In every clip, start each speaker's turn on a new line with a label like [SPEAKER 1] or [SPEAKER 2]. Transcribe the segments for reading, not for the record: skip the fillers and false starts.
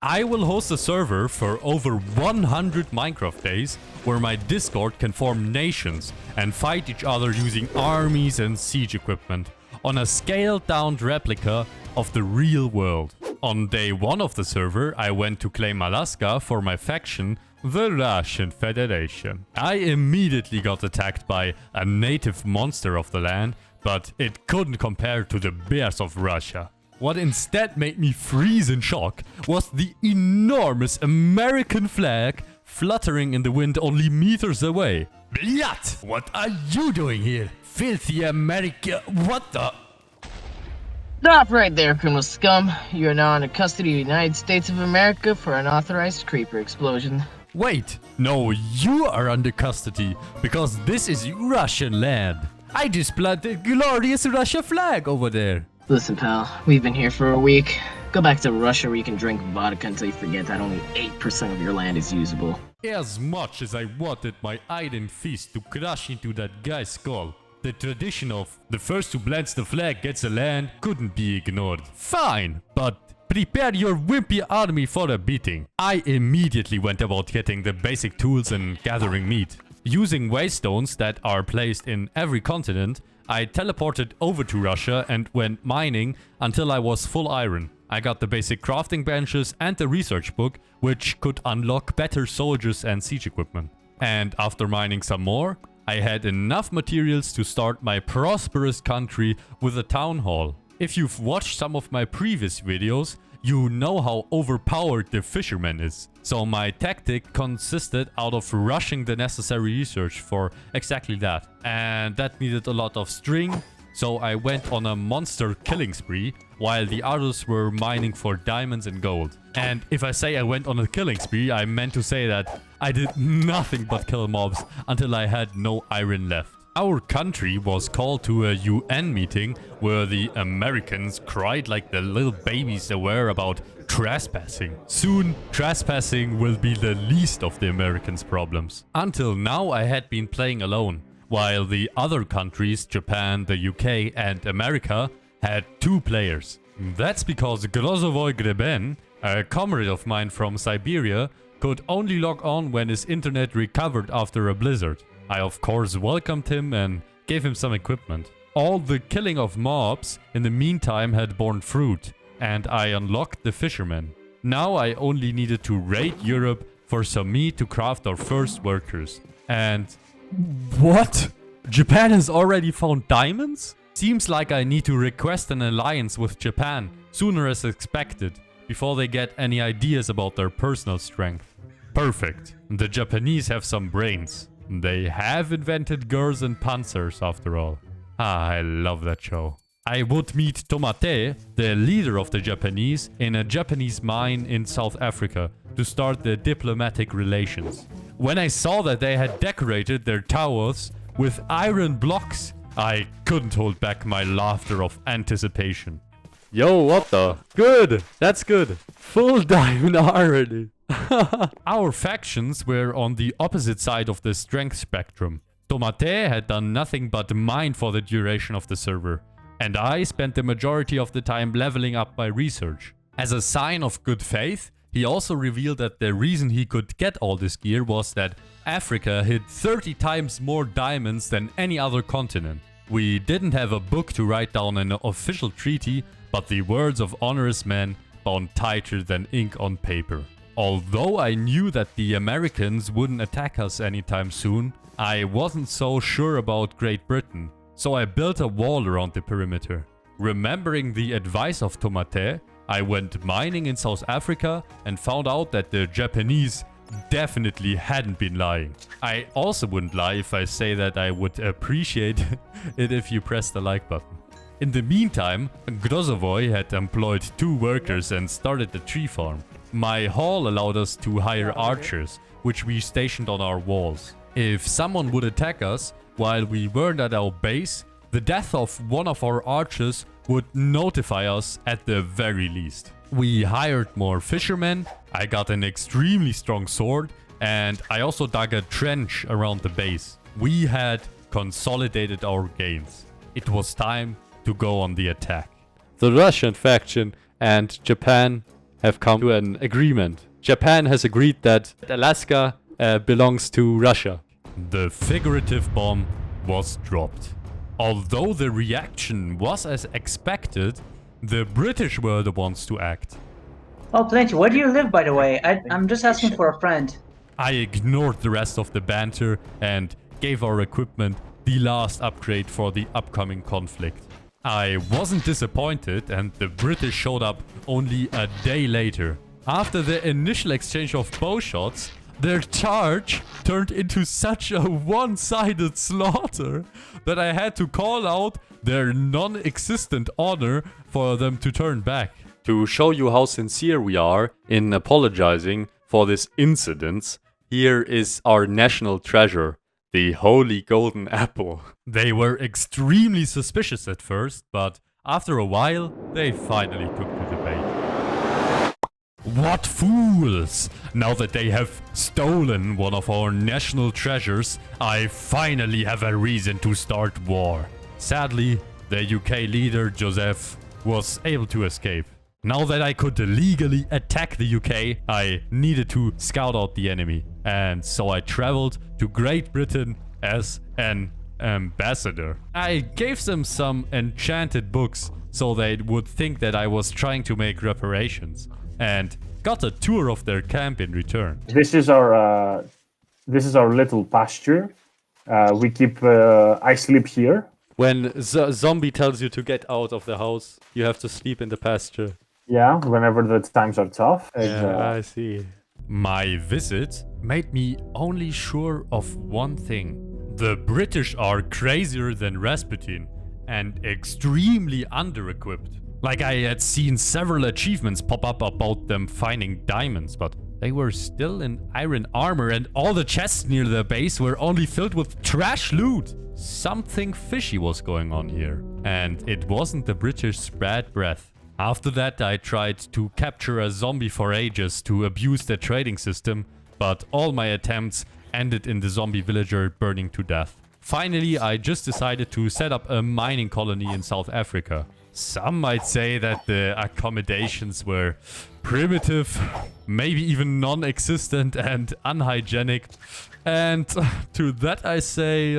[SPEAKER 1] I will host a server for over 100 Minecraft days where my Discord can form nations and fight each other using armies and siege equipment on a scaled down replica of the real world. On day 1 of the server, I went to claim Alaska for my faction, the Russian Federation. I immediately got attacked by a native monster of the land, but it couldn't compare to the bears of Russia. What instead made me freeze in shock was the enormous American flag fluttering in the wind only meters away. Blyat! What are you doing here? Filthy America... What the...
[SPEAKER 2] Stop right there, criminal scum. You are now under custody of the United States of America for unauthorized creeper explosion.
[SPEAKER 1] Wait, no, you are under custody, because this is Russian land. I just planted the glorious Russia flag over there.
[SPEAKER 2] Listen, pal, we've been here for a week. Go back to Russia where you can drink vodka until you forget that only 8% of your land is usable.
[SPEAKER 1] As much as I wanted my iron fist to crush into that guy's skull, the tradition of the first who plants the flag gets a land couldn't be ignored. Fine, but prepare your wimpy army for a beating. I immediately went about getting the basic tools and gathering meat. Using waystones that are placed in every continent, I teleported over to Russia and went mining until I was full iron. I got the basic crafting benches and the research book, which could unlock better soldiers and siege equipment. And after mining some more, I had enough materials to start my prosperous country with a town hall. If you've watched some of my previous videos, you know how overpowered the fisherman is. So my tactic consisted out of rushing the necessary research for exactly that. And that needed a lot of string, so I went on a monster killing spree while the others were mining for diamonds and gold. And if I say I went on a killing spree, I meant to say that I did nothing but kill mobs until I had no iron left. Our country was called to a UN meeting where the Americans cried like the little babies they were about trespassing. Soon, trespassing will be the least of the Americans' problems. Until now, I had been playing alone, while the other countries, Japan, the UK and America, had 2 players. That's because Grozovoy Greben, a comrade of mine from Siberia, could only log on when his internet recovered after a blizzard. I of course welcomed him and gave him some equipment. All the killing of mobs in the meantime had borne fruit, and I unlocked the fisherman. Now I only needed to raid Europe for some meat to craft our first workers. And... what? Japan has already found diamonds? Seems like I need to request an alliance with Japan sooner as expected, before they get any ideas about their personal strength. Perfect. The Japanese have some brains. They have invented girls and panzers after all. Ah, I love that show. I would meet Tomate, the leader of the Japanese, in a Japanese mine in South Africa to start the diplomatic relations. When I saw that they had decorated their towers with iron blocks, I couldn't hold back my laughter of anticipation. Yo, what the? Good! That's good! Full diamond already! Our factions were on the opposite side of the strength spectrum. Tomate had done nothing but mine for the duration of the server, and I spent the majority of the time leveling up my research. As a sign of good faith, he also revealed that the reason he could get all this gear was that Africa hid 30 times more diamonds than any other continent. We didn't have a book to write down an official treaty, but the words of honest men bound tighter than ink on paper. Although I knew that the Americans wouldn't attack us anytime soon, I wasn't so sure about Great Britain, so I built a wall around the perimeter. Remembering the advice of Tomate, I went mining in South Africa and found out that the Japanese definitely hadn't been lying. I also wouldn't lie if I say that I would appreciate it if you press the like button. In the meantime, Grozovoy had employed 2 workers and started the tree farm. My hall allowed us to hire archers, which we stationed on our walls. If someone would attack us while we weren't at our base, the death of one of our archers would notify us at the very least. We hired more fishermen, I got an extremely strong sword, and I also dug a trench around the base. We had consolidated our gains. It was time to go on the attack. The Russian faction and Japan have come to an agreement. Japan has agreed that Alaska belongs to Russia. The figurative bomb was dropped. Although the reaction was as expected, the British were the ones to act.
[SPEAKER 3] Oh, plenty. Where do you live, by the way? I'm just asking for a friend.
[SPEAKER 1] I ignored the rest of the banter and gave our equipment the last upgrade for the upcoming conflict. I wasn't disappointed, and the British showed up only a day later. After the initial exchange of bow shots, their charge turned into such a one-sided slaughter that I had to call out their non-existent honor for them to turn back. To show you how sincere we are in apologizing for this incident, here is our national treasure, the Holy Golden Apple. They were extremely suspicious at first, but after a while, they finally took to the bait. What fools! Now that they have stolen one of our national treasures, I finally have a reason to start war. Sadly, the UK leader, Joseph, was able to escape. Now that I could legally attack the UK, I needed to scout out the enemy. And so I traveled to Great Britain as an ambassador. I gave them some enchanted books so they would think that I was trying to make reparations. And got a tour of their camp in return.
[SPEAKER 4] This is our little pasture. I sleep here.
[SPEAKER 1] When zombie tells you to get out of the house, you have to sleep in the pasture.
[SPEAKER 4] Yeah, whenever the times are tough.
[SPEAKER 1] Yeah, I see. My visit made me only sure of one thing. The British are crazier than Rasputin and extremely under-equipped. Like, I had seen several achievements pop up about them finding diamonds, but they were still in iron armor and all the chests near their base were only filled with trash loot. Something fishy was going on here, and it wasn't the British bad breath. After that, I tried to capture a zombie for ages to abuse their trading system, but all my attempts ended in the zombie villager burning to death. Finally, I just decided to set up a mining colony in South Africa. Some might say that the accommodations were primitive, maybe even non-existent and unhygienic. And to that I say,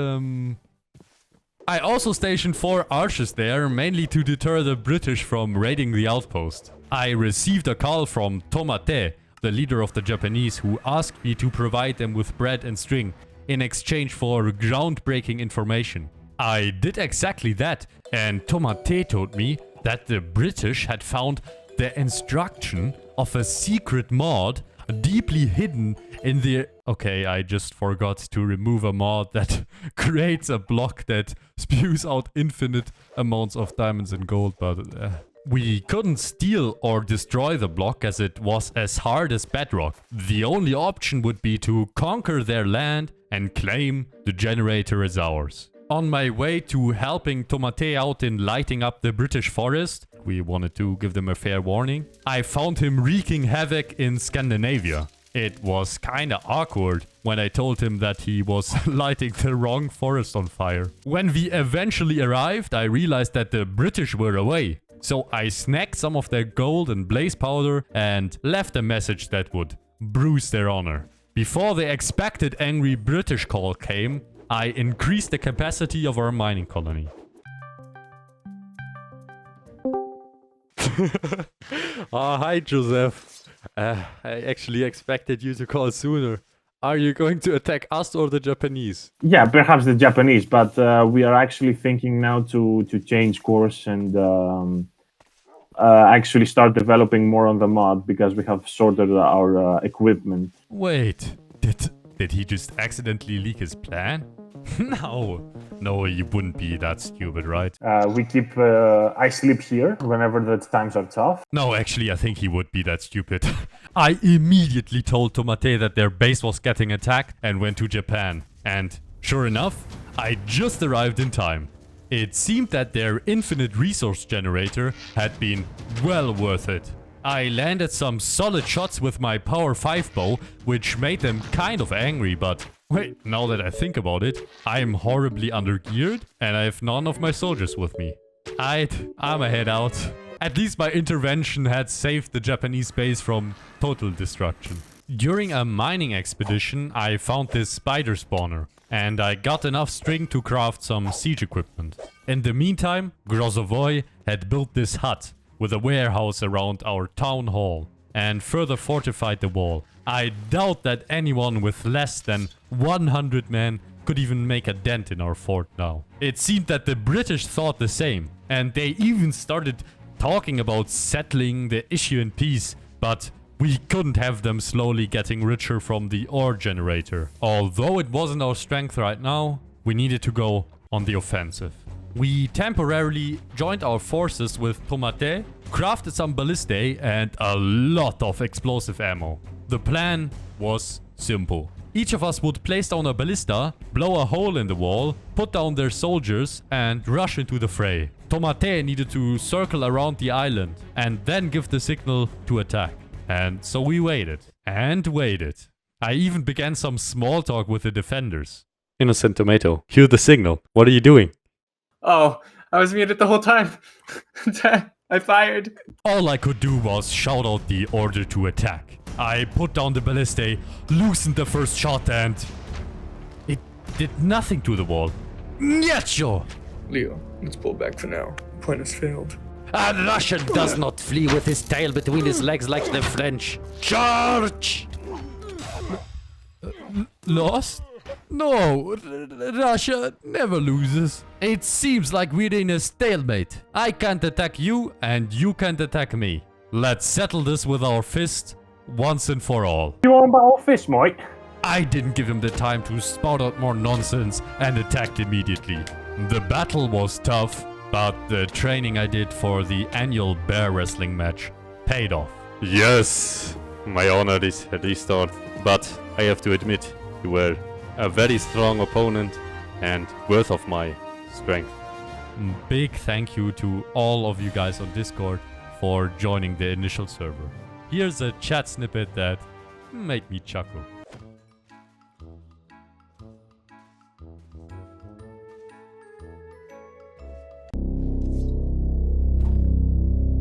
[SPEAKER 1] I also stationed 4 archers there, mainly to deter the British from raiding the outpost. I received a call from Tomate, the leader of the Japanese, who asked me to provide them with bread and string in exchange for groundbreaking information. I did exactly that, and Tomate told me that the British had found the instruction of a secret mod deeply hidden in the... Okay, I just forgot to remove a mod that creates a block that spews out infinite amounts of diamonds and gold, but... We couldn't steal or destroy the block as it was as hard as bedrock. The only option would be to conquer their land and claim the generator as ours. On my way to helping Tomate out in lighting up the British forest, we wanted to give them a fair warning, I found him wreaking havoc in Scandinavia. It was kinda awkward when I told him that he was lighting the wrong forest on fire. When we eventually arrived, I realized that the British were away. So I snagged some of their gold and blaze powder and left a message that would bruise their honor. Before the expected angry British call came, I increased the capacity of our mining colony. Hi, Joseph. I actually expected you to call sooner. Are you going to attack us or the Japanese?
[SPEAKER 4] Yeah, perhaps the Japanese, but we are actually thinking now to change course and actually start developing more on the mod because we have sorted our equipment.
[SPEAKER 1] Wait, did he just accidentally leak his plan? No, you wouldn't be that stupid, right?
[SPEAKER 4] I sleep here whenever the times are tough.
[SPEAKER 1] No, actually, I think he would be that stupid. I immediately told Tomate that their base was getting attacked and went to Japan. And sure enough, I just arrived in time. It seemed that their infinite resource generator had been well worth it. I landed some solid shots with my Power 5 bow, which made them kind of angry, but wait, now that I think about it, I'm horribly undergeared and I have none of my soldiers with me. I'ma head out. At least my intervention had saved the Japanese base from total destruction. During a mining expedition, I found this spider spawner, and I got enough string to craft some siege equipment. In the meantime, Grozovoy had built this hut with a warehouse around our town hall and further fortified the wall. I doubt that anyone with less than 100 men could even make a dent in our fort now. It seemed that the British thought the same, and they even started talking about settling the issue in peace, but we couldn't have them slowly getting richer from the ore generator. Although it wasn't our strength right now, we needed to go on the offensive. We temporarily joined our forces with Tomate, crafted some ballistae and a lot of explosive ammo. The plan was simple. Each of us would place down a ballista, blow a hole in the wall, put down their soldiers and rush into the fray. Tomate needed to circle around the island and then give the signal to attack. And so we waited and waited. I even began some small talk with the defenders. Innocent Tomato, cue the signal. What are you doing?
[SPEAKER 5] Oh, I was muted the whole time. I fired.
[SPEAKER 1] All I could do was shout out the order to attack. I put down the ballistae, loosened the first shot and... it did nothing to the wall. Nyacho!
[SPEAKER 5] Leo, let's pull back for now. Point has failed.
[SPEAKER 6] A Russian does not flee with his tail between his legs like the French. Charge!
[SPEAKER 1] Lost? No, Russia never loses. It seems like we're in a stalemate. I can't attack you and you can't attack me. Let's settle this with our fist once and for all.
[SPEAKER 4] You on by our fist, mate?
[SPEAKER 1] I didn't give him the time to spout out more nonsense and attacked immediately. The battle was tough, but the training I did for the annual bear wrestling match paid off. Yes, my honor is restored, but I have to admit, you were a very strong opponent and worth of my strength. Big thank you to all of you guys on Discord for joining the initial server. Here's a chat snippet that made me chuckle.